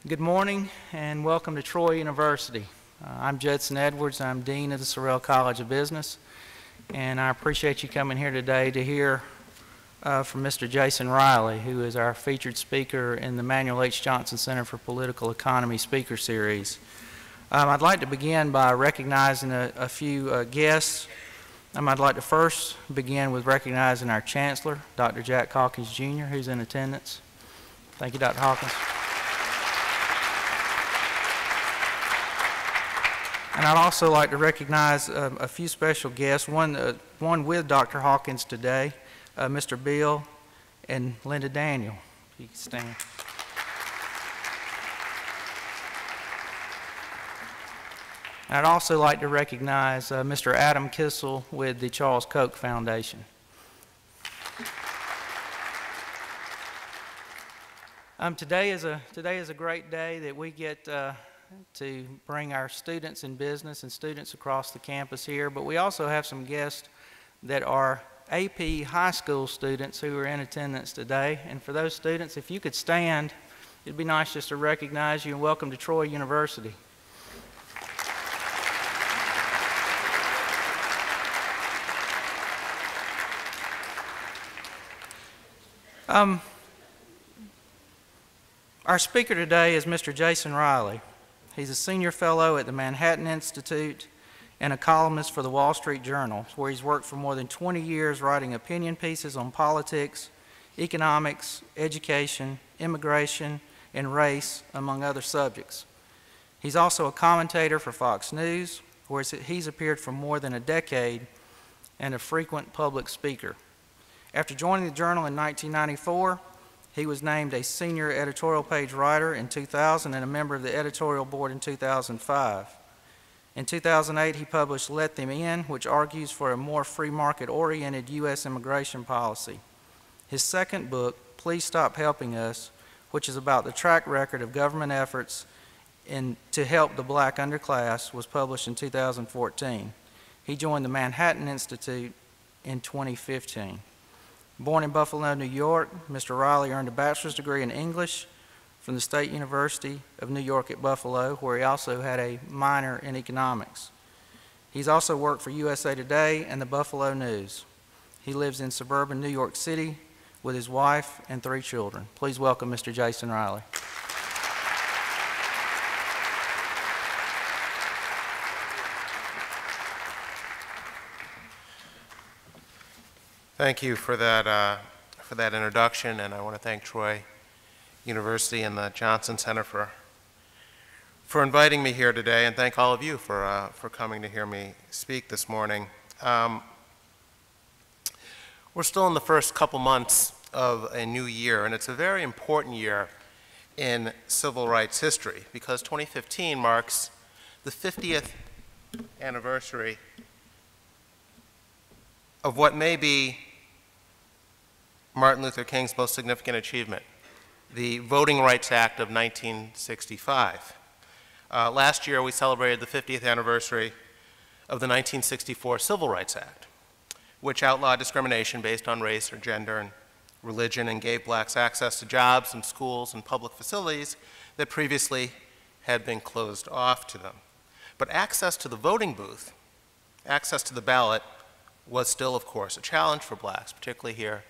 Good morning and welcome to Troy University. I'm Judson Edwards. I'm Dean of the Sorrell College of Business, and I appreciate you coming here today to hear from Mr. Jason Riley, who is our featured speaker in the Manuel H. Johnson Center for Political Economy Speaker Series. I'd like to begin by recognizing a few guests. I'd like to first begin with recognizing our Chancellor, Dr. Jack Hawkins, Jr., who's in attendance. Thank you, Dr. Hawkins. And I'd also like to recognize a few special guests, one with Dr. Hawkins today, Mr. Bill and Linda Daniel. If you can stand. I'd also like to recognize Mr. Adam Kissel with the Charles Koch Foundation. Today is a great day that we get to bring our students in business and students across the campus here, but we also have some guests that are AP high school students who are in attendance today. And for those students, if you could stand, it'd be nice just to recognize you and welcome to Troy University. Our speaker today is Mr. Jason Riley. He's a senior fellow at the Manhattan Institute and a columnist for the Wall Street Journal, where he's worked for more than 20 years writing opinion pieces on politics, economics, education, immigration, and race, among other subjects. He's also a commentator for Fox News, where he's appeared for more than a decade, and a frequent public speaker. After joining the Journal in 1994, he was named a senior editorial page writer in 2000 and a member of the editorial board in 2005. In 2008, he published Let Them In, which argues for a more free market-oriented U.S. immigration policy. His second book, Please Stop Helping Us, which is about the track record of government efforts to help the black underclass, was published in 2014. He joined the Manhattan Institute in 2015. Born in Buffalo, New York, Mr. Riley earned a bachelor's degree in English from the State University of New York at Buffalo, where he also had a minor in economics. He's also worked for USA Today and the Buffalo News. He lives in suburban New York City with his wife and 3 children. Please welcome Mr. Jason Riley. Thank you for that introduction, and I want to thank Troy University and the Johnson Center for inviting me here today, and thank all of you for coming to hear me speak this morning. We're still in the first couple months of a new year, and it's a very important year in civil rights history because 2015 marks the 50th anniversary of what may be Martin Luther King's most significant achievement, the Voting Rights Act of 1965. Last year, we celebrated the 50th anniversary of the 1964 Civil Rights Act, which outlawed discrimination based on race or gender and religion and gave blacks access to jobs and schools and public facilities that previously had been closed off to them. But access to the voting booth, access to the ballot, was still, of course, a challenge for blacks, particularly here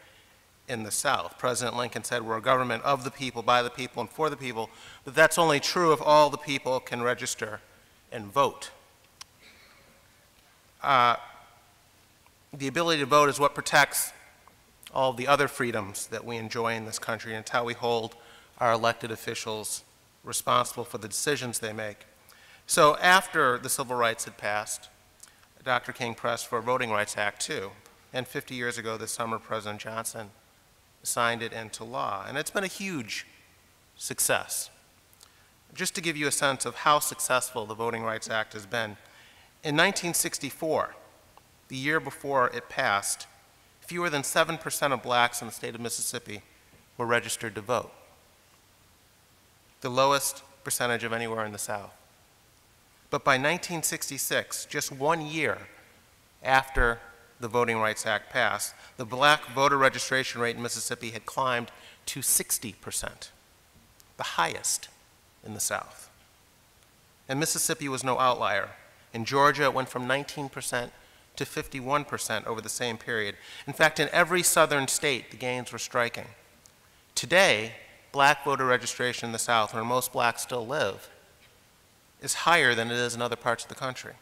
in the South. President Lincoln said we're a government of the people, by the people, and for the people, but that's only true if all the people can register and vote. The ability to vote is what protects all the other freedoms that we enjoy in this country, and it's how we hold our elected officials responsible for the decisions they make. So after the civil rights had passed, Dr. King pressed for a Voting Rights Act too, and 50 years ago this summer, President Johnson signed it into law, and it's been a huge success. Just to give you a sense of how successful the Voting Rights Act has been, in 1964, the year before it passed, fewer than 7% of blacks in the state of Mississippi were registered to vote, the lowest percentage of anywhere in the South. But by 1966, just 1 year after the Voting Rights Act passed, the black voter registration rate in Mississippi had climbed to 60%, the highest in the South. And Mississippi was no outlier. In Georgia, it went from 19% to 51% over the same period. In fact, in every southern state, the gains were striking. Today, black voter registration in the South, where most blacks still live, is higher than it is in other parts of the country.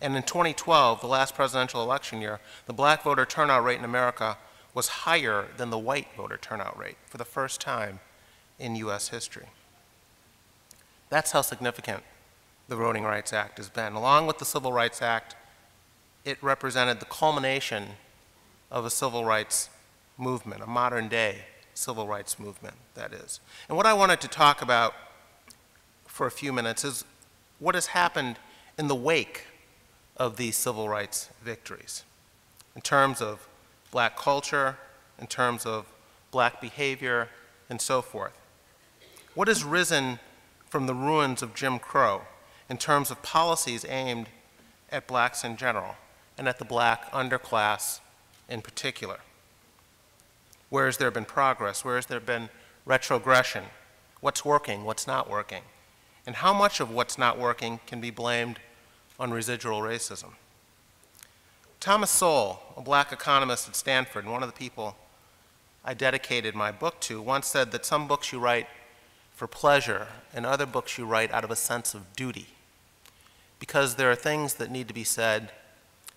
And in 2012, the last presidential election year, the black voter turnout rate in America was higher than the white voter turnout rate for the first time in US history. That's how significant the Voting Rights Act has been. Along with the Civil Rights Act, it represented the culmination of a civil rights movement, a modern day civil rights movement, that is. And what I wanted to talk about for a few minutes is what has happened in the wake of these civil rights victories, in terms of black culture, in terms of black behavior, and so forth. What has risen from the ruins of Jim Crow in terms of policies aimed at blacks in general and at the black underclass in particular? Where has there been progress? Where has there been retrogression? What's working? What's not working? And how much of what's not working can be blamed on residual racism? Thomas Sowell, a black economist at Stanford, and one of the people I dedicated my book to, once said that some books you write for pleasure and other books you write out of a sense of duty, because there are things that need to be said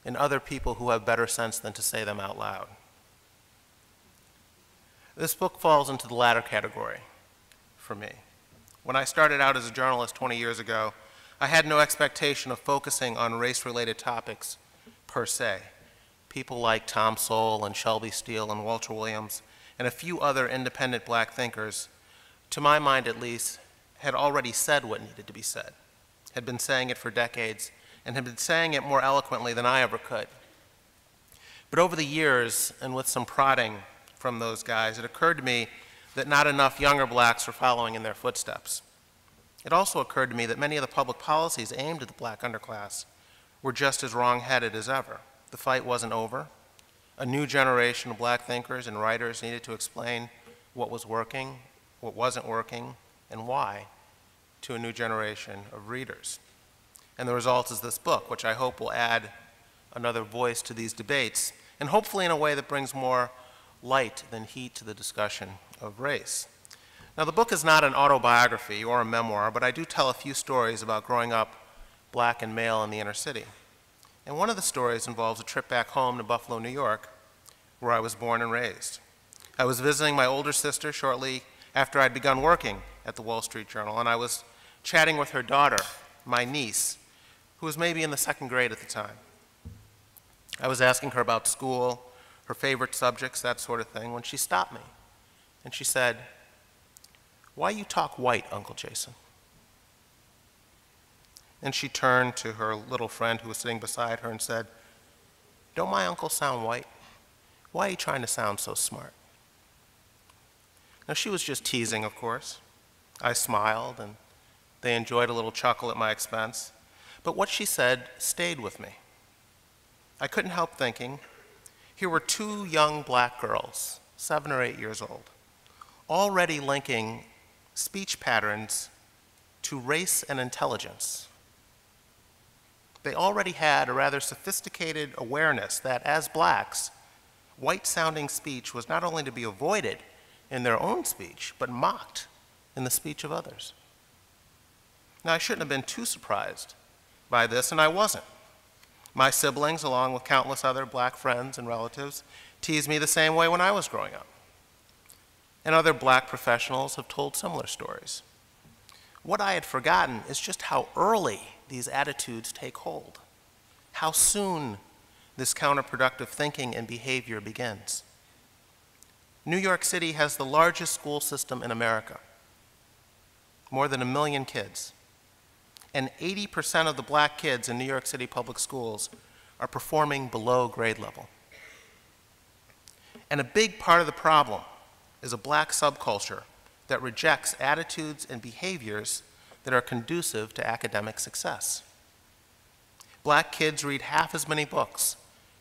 and other people who have better sense than to say them out loud. This book falls into the latter category for me. When I started out as a journalist 20 years ago, I had no expectation of focusing on race-related topics per se. People like Tom Sowell and Shelby Steele and Walter Williams and a few other independent black thinkers, to my mind at least, had already said what needed to be said, had been saying it for decades, and had been saying it more eloquently than I ever could. But over the years, and with some prodding from those guys, it occurred to me that not enough younger blacks were following in their footsteps. It also occurred to me that many of the public policies aimed at the black underclass were just as wrong-headed as ever. The fight wasn't over. A new generation of black thinkers and writers needed to explain what was working, what wasn't working, and why to a new generation of readers. And the result is this book, which I hope will add another voice to these debates, and hopefully in a way that brings more light than heat to the discussion of race. Now, the book is not an autobiography or a memoir, but I do tell a few stories about growing up black and male in the inner city. And one of the stories involves a trip back home to Buffalo, New York, where I was born and raised. I was visiting my older sister shortly after I'd begun working at the Wall Street Journal, and I was chatting with her daughter, my niece, who was maybe in the second grade at the time. I was asking her about school, her favorite subjects, that sort of thing, when she stopped me. And she said, "Why you talk white, Uncle Jason?" And she turned to her little friend who was sitting beside her and said, "Don't my uncle sound white? Why are you trying to sound so smart?" Now, she was just teasing, of course. I smiled, and they enjoyed a little chuckle at my expense. But what she said stayed with me. I couldn't help thinking, here were two young black girls, 7 or 8 years old, already linking speech patterns to race and intelligence. They already had a rather sophisticated awareness that as blacks, white-sounding speech was not only to be avoided in their own speech, but mocked in the speech of others. Now, I shouldn't have been too surprised by this, and I wasn't. My siblings, along with countless other black friends and relatives, teased me the same way when I was growing up. And other black professionals have told similar stories. What I had forgotten is just how early these attitudes take hold, how soon this counterproductive thinking and behavior begins. New York City has the largest school system in America, more than 1 million kids. And 80% of the black kids in New York City public schools are performing below grade level. And a big part of the problem is a black subculture that rejects attitudes and behaviors that are conducive to academic success. Black kids read half as many books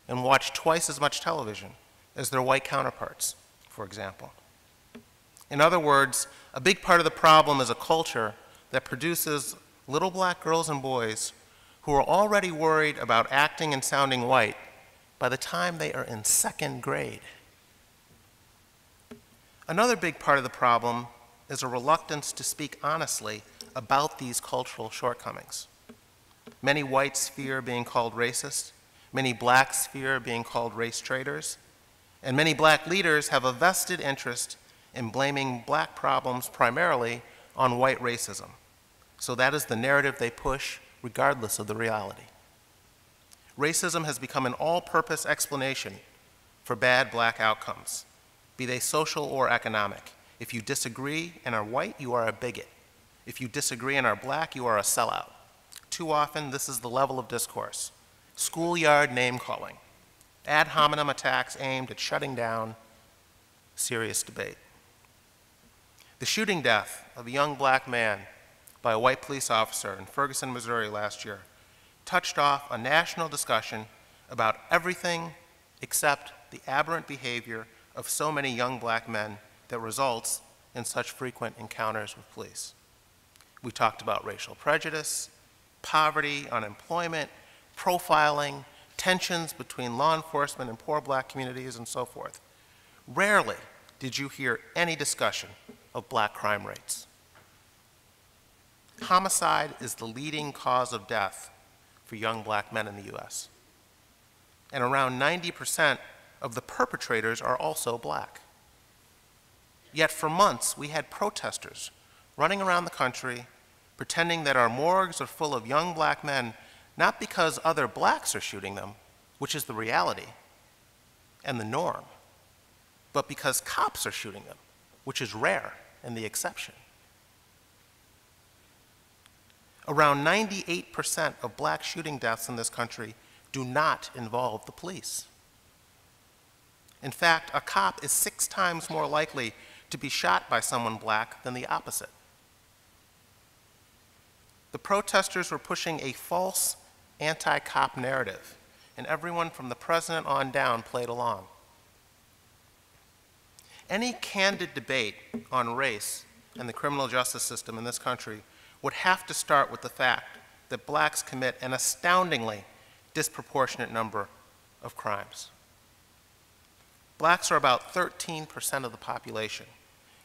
and watch twice as much television as their white counterparts, for example. In other words, a big part of the problem is a culture that produces little black girls and boys who are already worried about acting and sounding white by the time they are in second grade. Another big part of the problem is a reluctance to speak honestly about these cultural shortcomings. Many whites fear being called racist, many blacks fear being called race traitors, and many black leaders have a vested interest in blaming black problems primarily on white racism. So that is the narrative they push regardless of the reality. Racism has become an all-purpose explanation for bad black outcomes, be they social or economic. If you disagree and are white, you are a bigot. If you disagree and are black, you are a sellout. Too often, this is the level of discourse. Schoolyard name-calling, ad hominem attacks aimed at shutting down serious debate. The shooting death of a young black man by a white police officer in Ferguson, Missouri last year touched off a national discussion about everything except the aberrant behavior of so many young black men that results in such frequent encounters with police. We talked about racial prejudice, poverty, unemployment, profiling, tensions between law enforcement and poor black communities, and so forth. Rarely did you hear any discussion of black crime rates. Homicide is the leading cause of death for young black men in the U.S. And around 90% of the perpetrators are also black. Yet for months, we had protesters running around the country pretending that our morgues are full of young black men, not because other blacks are shooting them, which is the reality and the norm, but because cops are shooting them, which is rare and the exception. Around 98% of black shooting deaths in this country do not involve the police. In fact, a cop is 6 times more likely to be shot by someone black than the opposite. The protesters were pushing a false anti-cop narrative, and everyone from the president on down played along. Any candid debate on race and the criminal justice system in this country would have to start with the fact that blacks commit an astoundingly disproportionate number of crimes. Blacks are about 13% of the population,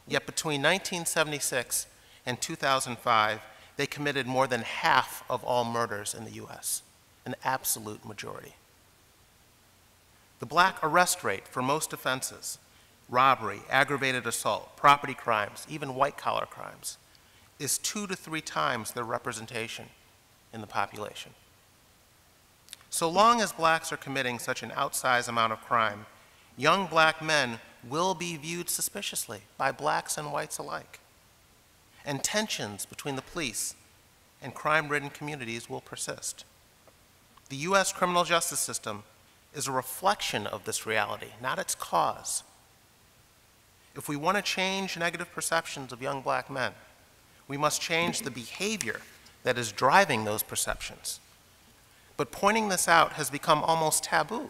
yet between 1976 and 2005, they committed more than half of all murders in the U.S., an absolute majority. The black arrest rate for most offenses, robbery, aggravated assault, property crimes, even white-collar crimes, is 2 to 3 times their representation in the population. So long as blacks are committing such an outsized amount of crime, young black men will be viewed suspiciously by blacks and whites alike. And tensions between the police and crime-ridden communities will persist. The U.S. criminal justice system is a reflection of this reality, not its cause. If we want to change negative perceptions of young black men, we must change the behavior that is driving those perceptions. But pointing this out has become almost taboo.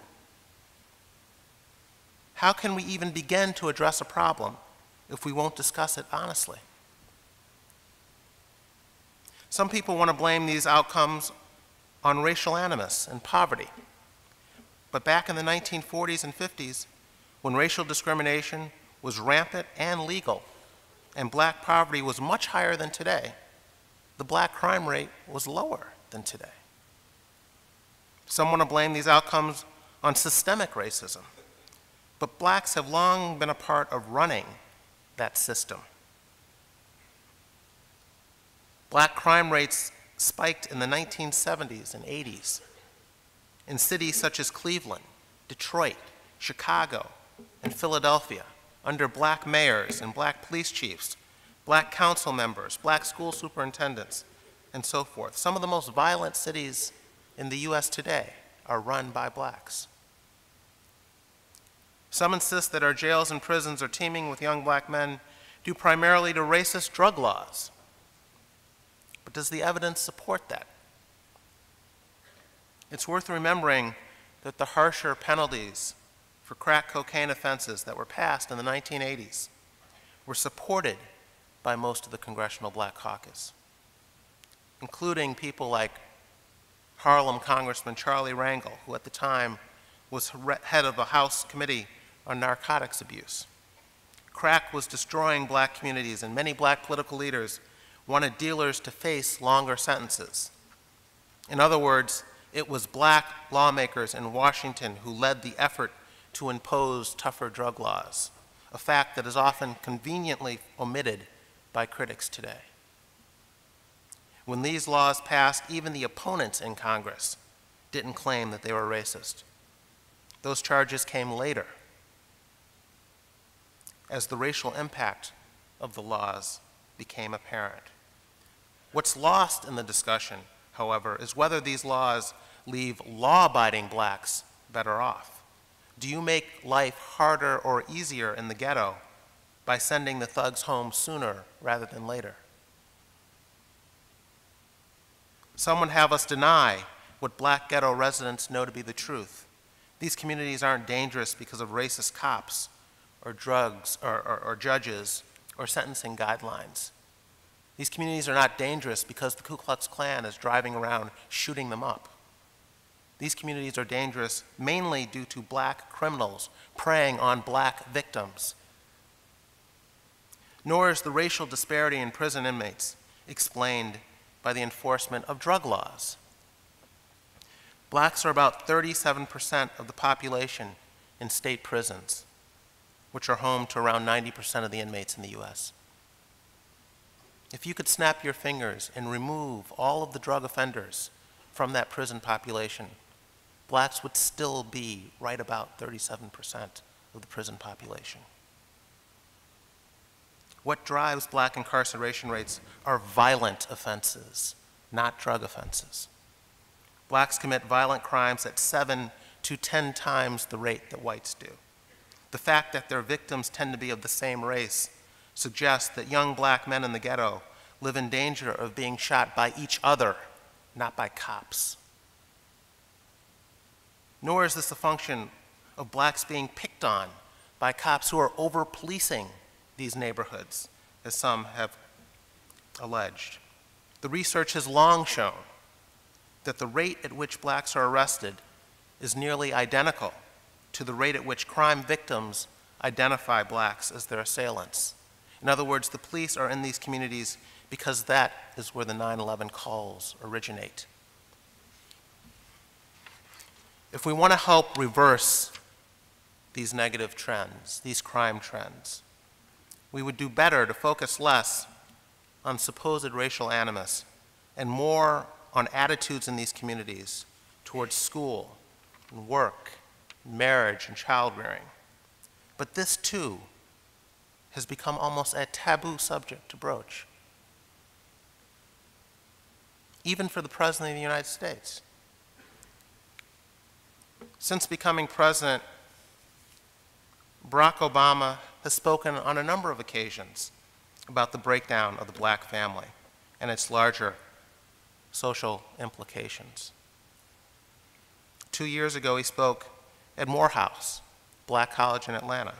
How can we even begin to address a problem if we won't discuss it honestly? Some people want to blame these outcomes on racial animus and poverty. But back in the 1940s and 50s, when racial discrimination was rampant and legal, and black poverty was much higher than today, the black crime rate was lower than today. Some want to blame these outcomes on systemic racism, but blacks have long been a part of running that system. Black crime rates spiked in the 1970s and 80s in cities such as Cleveland, Detroit, Chicago, and Philadelphia, under black mayors and black police chiefs, black council members, black school superintendents, and so forth. Some of the most violent cities in the U.S. today are run by blacks. Some insist that our jails and prisons are teeming with young black men due primarily to racist drug laws. But does the evidence support that? It's worth remembering that the harsher penalties for crack cocaine offenses that were passed in the 1980s were supported by most of the Congressional Black Caucus, including people like Harlem Congressman Charlie Rangel, who at the time was head of the House Committee on Narcotics Abuse. Crack was destroying black communities, and many black political leaders wanted dealers to face longer sentences. In other words, it was black lawmakers in Washington who led the effort to impose tougher drug laws, a fact that is often conveniently omitted by critics today. When these laws passed, even the opponents in Congress didn't claim that they were racist. Those charges came later, as the racial impact of the laws became apparent. What's lost in the discussion, however, is whether these laws leave law-abiding blacks better off. Do you make life harder or easier in the ghetto by sending the thugs home sooner rather than later? Some would have us deny what black ghetto residents know to be the truth. These communities aren't dangerous because of racist cops or drugs or judges or sentencing guidelines. These communities are not dangerous because the Ku Klux Klan is driving around shooting them up. These communities are dangerous mainly due to black criminals preying on black victims. Nor is the racial disparity in prison inmates explained by the enforcement of drug laws. Blacks are about 37% of the population in state prisons, which are home to around 90% of the inmates in the US. If you could snap your fingers and remove all of the drug offenders from that prison population, blacks would still be right about 37% of the prison population. What drives black incarceration rates are violent offenses, not drug offenses. Blacks commit violent crimes at 7 to 10 times the rate that whites do. The fact that their victims tend to be of the same race suggests that young black men in the ghetto live in danger of being shot by each other, not by cops. Nor is this a function of blacks being picked on by cops who are over-policing these neighborhoods, as some have alleged. The research has long shown that the rate at which blacks are arrested is nearly identical to the rate at which crime victims identify blacks as their assailants. In other words, the police are in these communities because that is where the 9/11 calls originate. If we want to help reverse these negative trends, these crime trends, we would do better to focus less on supposed racial animus and more on attitudes in these communities towards school and work, marriage and child-rearing. But this, too, has become almost a taboo subject to broach, even for the President of the United States. Since becoming president, Barack Obama has spoken on a number of occasions about the breakdown of the black family and its larger social implications. 2 years ago, he spoke at Morehouse, Black College in Atlanta,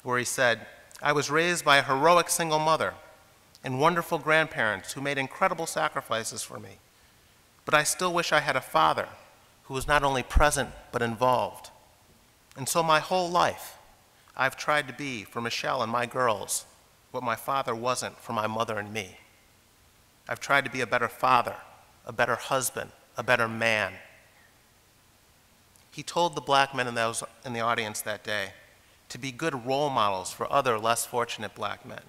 where he said, "I was raised by a heroic single mother and wonderful grandparents who made incredible sacrifices for me, but I still wish I had a father who was not only present but involved. And so my whole life, I've tried to be for Michelle and my girls what my father wasn't for my mother and me. I've tried to be a better father, a better husband, a better man." He told the black men in the audience that day to be good role models for other less fortunate black men.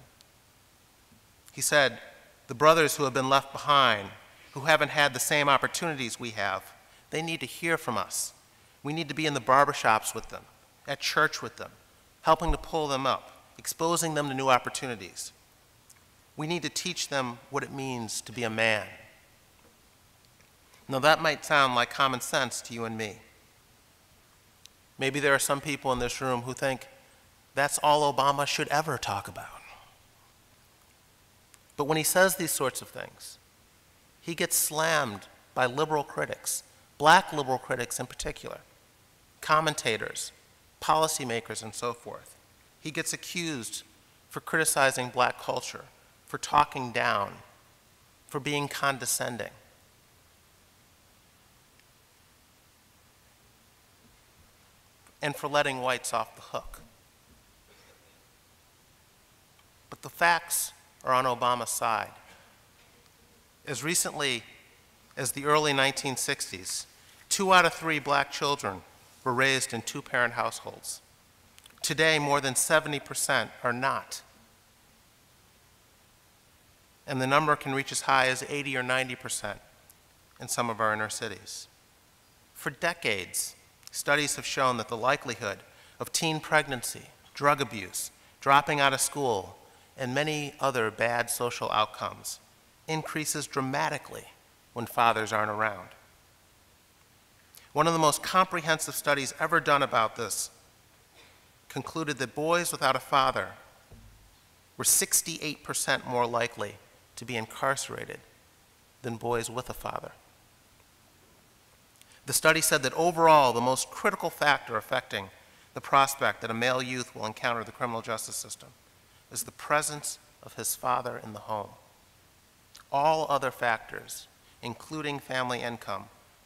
He said, "The brothers who have been left behind, who haven't had the same opportunities we have, they need to hear from us. We need to be in the barbershops with them, at church with them, helping to pull them up, exposing them to new opportunities. We need to teach them what it means to be a man." Now that might sound like common sense to you and me. Maybe there are some people in this room who think that's all Obama should ever talk about. But when he says these sorts of things, he gets slammed by liberal critics, black liberal critics in particular, commentators, policymakers, and so forth. He gets accused for criticizing black culture, for talking down, for being condescending. And for letting whites off the hook. But the facts are on Obama's side. As recently as the early 1960s, 2 out of 3 black children were raised in 2-parent households. Today, more than 70% are not. And the number can reach as high as 80 or 90% in some of our inner cities. For decades, studies have shown that the likelihood of teen pregnancy, drug abuse, dropping out of school, and many other bad social outcomes increases dramatically when fathers aren't around. One of the most comprehensive studies ever done about this concluded that boys without a father were 68% more likely to be incarcerated than boys with a father. The study said that overall, the most critical factor affecting the prospect that a male youth will encounter the criminal justice system is the presence of his father in the home. All other factors, including family income,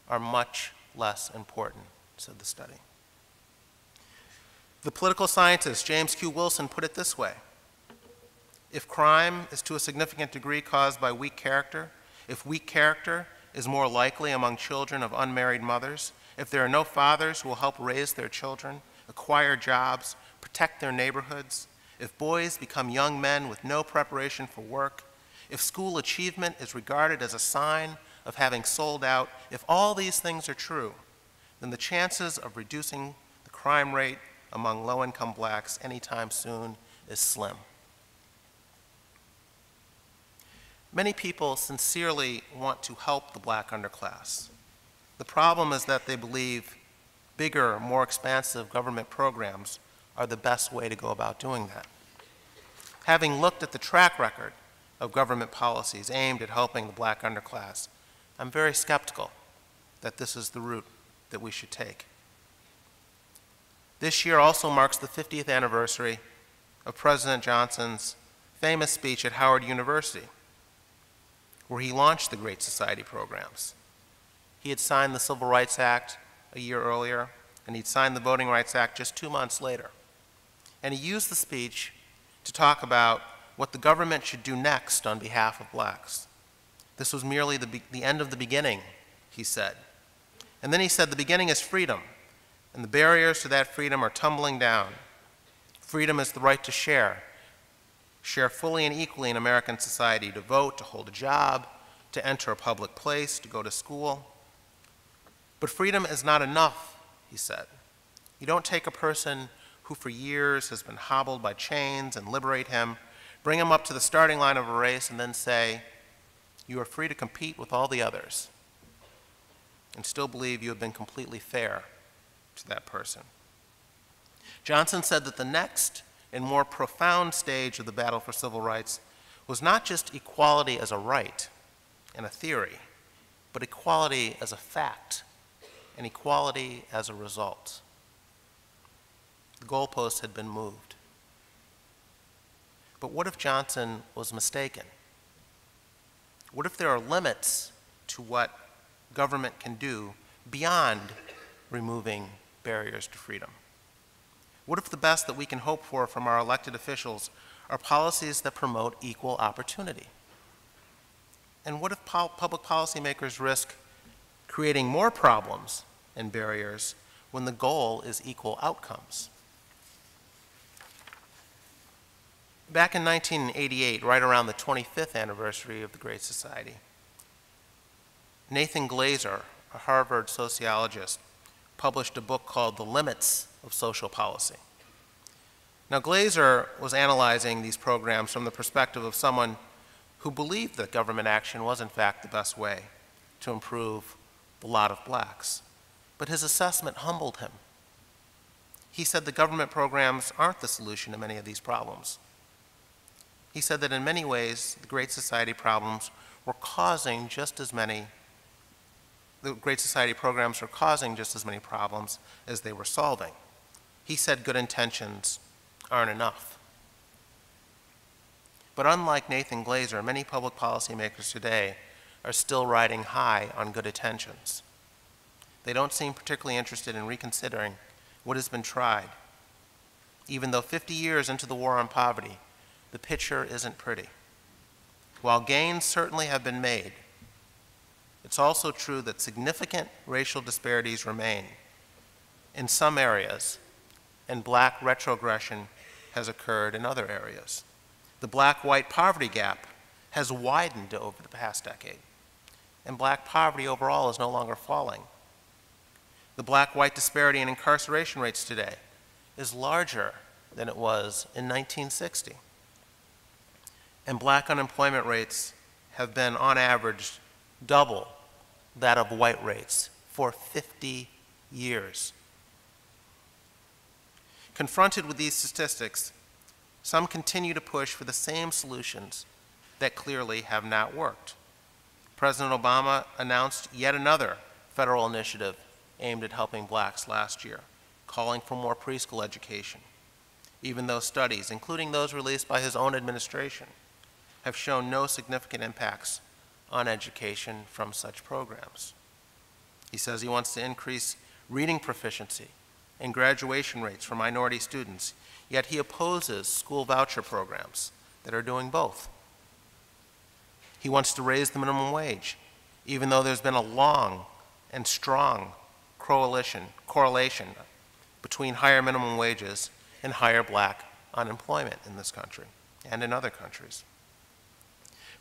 are much less important, said the study. The political scientist James Q. Wilson put it this way: if crime is to a significant degree caused by weak character, if weak character is more likely among children of unmarried mothers, if there are no fathers who will help raise their children, acquire jobs, protect their neighborhoods, if boys become young men with no preparation for work, if school achievement is regarded as a sign of having sold out, if all these things are true, then the chances of reducing the crime rate among low-income blacks anytime soon is slim. Many people sincerely want to help the black underclass. The problem is that they believe bigger, more expansive government programs are the best way to go about doing that. Having looked at the track record of government policies aimed at helping the black underclass, I'm very skeptical that this is the route that we should take. This year also marks the 50th anniversary of President Johnson's famous speech at Howard University, where he launched the Great Society programs. He had signed the Civil Rights Act a year earlier, and he'd signed the Voting Rights Act just 2 months later. And he used the speech to talk about what the government should do next on behalf of blacks. This was merely the end of the beginning, he said. And then he said, the beginning is freedom, and the barriers to that freedom are tumbling down. Freedom is the right to share fully and equally in American society, to vote, to hold a job, to enter a public place, to go to school. But freedom is not enough, he said. You don't take a person who for years has been hobbled by chains and liberate him, bring him up to the starting line of a race, and then say, you are free to compete with all the others, and still believe you have been completely fair to that person. Johnson said that the next and more profound stage of the battle for civil rights was not just equality as a right and a theory, but equality as a fact and equality as a result. The goalposts had been moved. But what if Johnson was mistaken? What if there are limits to what government can do beyond removing barriers to freedom? What if the best that we can hope for from our elected officials are policies that promote equal opportunity? And what if public policymakers risk creating more problems and barriers when the goal is equal outcomes? Back in 1988, right around the 25th anniversary of the Great Society, Nathan Glazer, a Harvard sociologist, published a book called The Limits of Social Policy. Now, Glazer was analyzing these programs from the perspective of someone who believed that government action was, in fact, the best way to improve the lot of blacks. But his assessment humbled him. He said the government programs aren't the solution to many of these problems. He said that in many ways, the Great Society problems were causing just as many, the Great Society programs were causing just as many problems as they were solving. He said good intentions aren't enough. But unlike Nathan Glazer, many public policymakers today are still riding high on good intentions. They don't seem particularly interested in reconsidering what has been tried. Even though 50 years into the war on poverty, the picture isn't pretty. While gains certainly have been made, it's also true that significant racial disparities remain in some areas, and black retrogression has occurred in other areas. The black-white poverty gap has widened over the past decade, and black poverty overall is no longer falling. The black-white disparity in incarceration rates today is larger than it was in 1960. And black unemployment rates have been, on average, double that of white rates for 50 years. Confronted with these statistics, some continue to push for the same solutions that clearly have not worked. President Obama announced yet another federal initiative aimed at helping blacks last year, calling for more preschool education, even though studies, including those released by his own administration, have shown no significant impacts on education from such programs. He says he wants to increase reading proficiency and graduation rates for minority students, yet he opposes school voucher programs that are doing both. He wants to raise the minimum wage, even though there's been a long and strong correlation between higher minimum wages and higher black unemployment in this country and in other countries.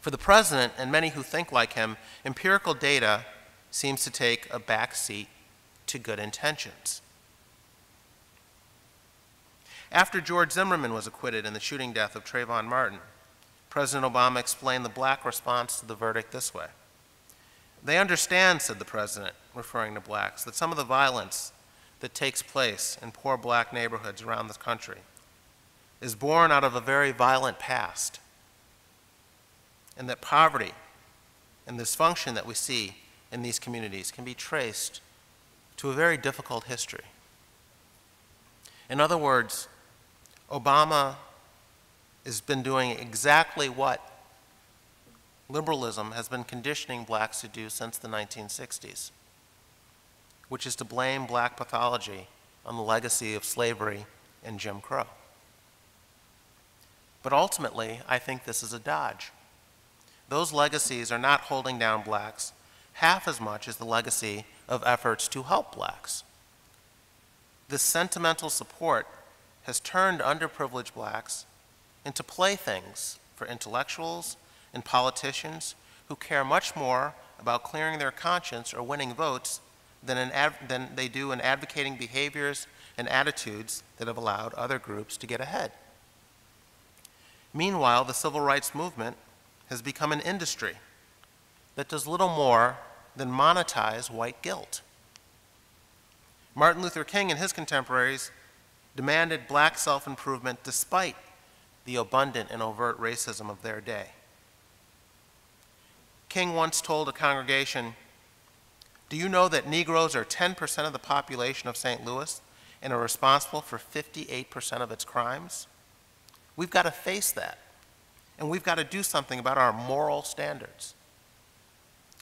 For the president and many who think like him, empirical data seems to take a back seat to good intentions. After George Zimmerman was acquitted in the shooting death of Trayvon Martin, President Obama explained the black response to the verdict this way. "They understand," said the president, referring to blacks, "that some of the violence that takes place in poor black neighborhoods around this country is born out of a very violent past, and that poverty and dysfunction that we see in these communities can be traced to a very difficult history." In other words, Obama has been doing exactly what liberalism has been conditioning blacks to do since the 1960s, which is to blame black pathology on the legacy of slavery and Jim Crow. But ultimately, I think this is a dodge. Those legacies are not holding down blacks half as much as the legacy of efforts to help blacks. This sentimental support has turned underprivileged blacks into playthings for intellectuals and politicians who care much more about clearing their conscience or winning votes than they do in advocating behaviors and attitudes that have allowed other groups to get ahead. Meanwhile, the civil rights movement has become an industry that does little more than monetize white guilt. Martin Luther King and his contemporaries demanded black self-improvement despite the abundant and overt racism of their day. King once told a congregation, "Do you know that Negroes are 10% of the population of St. Louis and are responsible for 58% of its crimes? We've got to face that, and we've got to do something about our moral standards."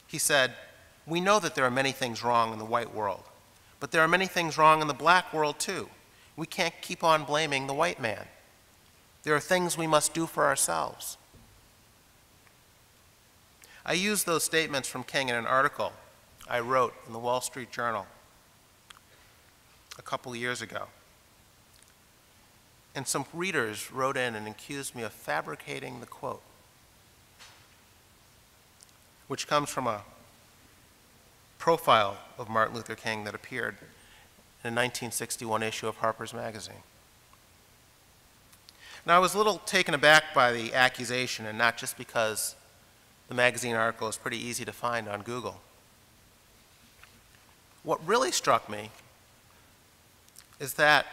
He said, "We know that there are many things wrong in the white world, but there are many things wrong in the black world too. We can't keep on blaming the white man. There are things we must do for ourselves." I used those statements from King in an article I wrote in the Wall Street Journal a couple of years ago. And some readers wrote in and accused me of fabricating the quote, which comes from a profile of Martin Luther King that appeared in a 1961 issue of Harper's Magazine. Now, I was a little taken aback by the accusation, and not just because the magazine article is pretty easy to find on Google. What really struck me is that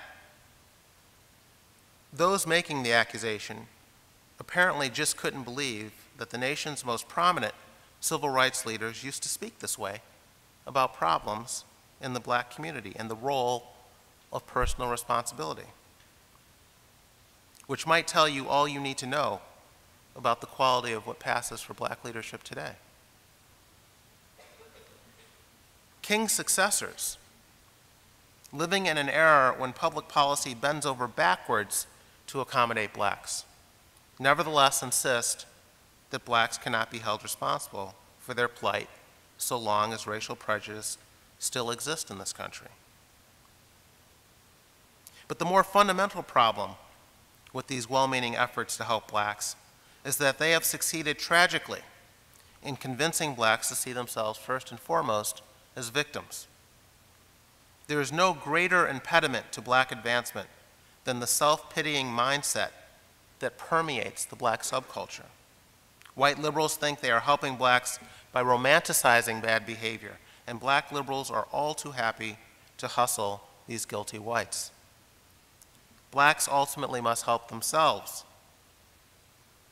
those making the accusation apparently just couldn't believe that the nation's most prominent civil rights leaders used to speak this way about problems in the black community and the role of personal responsibility. which might tell you all you need to know about the quality of what passes for black leadership today. King's successors, living in an era when public policy bends over backwards to accommodate blacks, nevertheless insist that blacks cannot be held responsible for their plight so long as racial prejudice still exists in this country. But the more fundamental problem with these well-meaning efforts to help blacks is that they have succeeded tragically in convincing blacks to see themselves first and foremost as victims. There is no greater impediment to black advancement than the self-pitying mindset that permeates the black subculture. White liberals think they are helping blacks by romanticizing bad behavior, and black liberals are all too happy to hustle these guilty whites. Blacks ultimately must help themselves.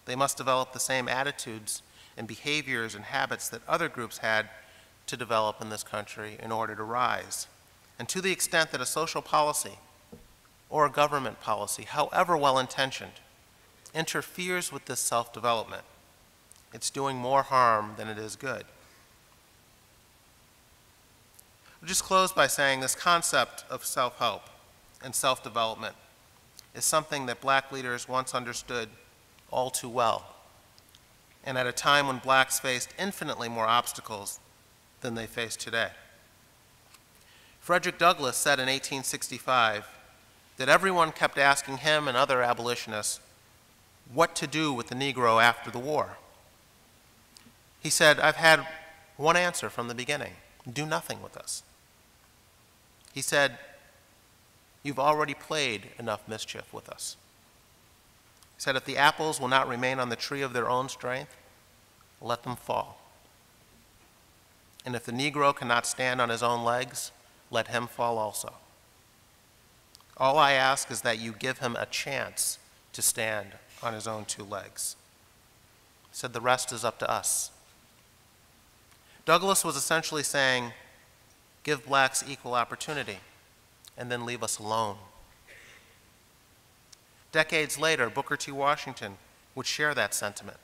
They must develop the same attitudes and behaviors and habits that other groups had to develop in this country in order to rise. And to the extent that a social policy or a government policy, however well-intentioned, interferes with this self-development, it's doing more harm than it is good. I'll just close by saying this concept of self-help and self-development is something that black leaders once understood all too well, and at a time when blacks faced infinitely more obstacles than they face today. Frederick Douglass said in 1865 that everyone kept asking him and other abolitionists what to do with the Negro after the war. He said, "I've had one answer from the beginning: do nothing with us." He said, "You've already played enough mischief with us." He said, "If the apples will not remain on the tree of their own strength, let them fall. And if the Negro cannot stand on his own legs, let him fall also. All I ask is that you give him a chance to stand on his own two legs." He said, "The rest is up to us." Douglass was essentially saying, give blacks equal opportunity, and then leave us alone. Decades later, Booker T. Washington would share that sentiment.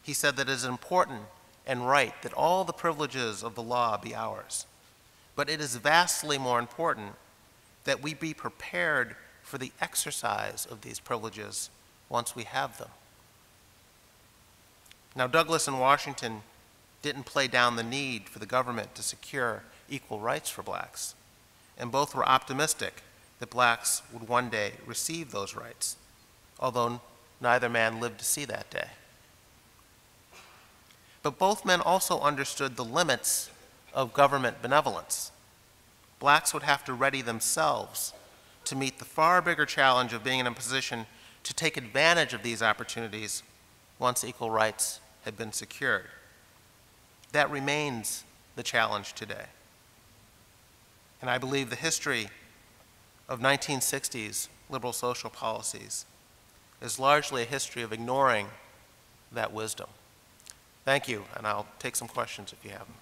He said that it is important and right that all the privileges of the law be ours, but it is vastly more important that we be prepared for the exercise of these privileges once we have them. Now, Douglass and Washington didn't play down the need for the government to secure equal rights for blacks, and both were optimistic that blacks would one day receive those rights, although neither man lived to see that day. But both men also understood the limits of government benevolence. Blacks would have to ready themselves to meet the far bigger challenge of being in a position to take advantage of these opportunities once equal rights had been secured. That remains the challenge today. And I believe the history of 1960s liberal social policies is largely a history of ignoring that wisdom. Thank you, and I'll take some questions if you have them.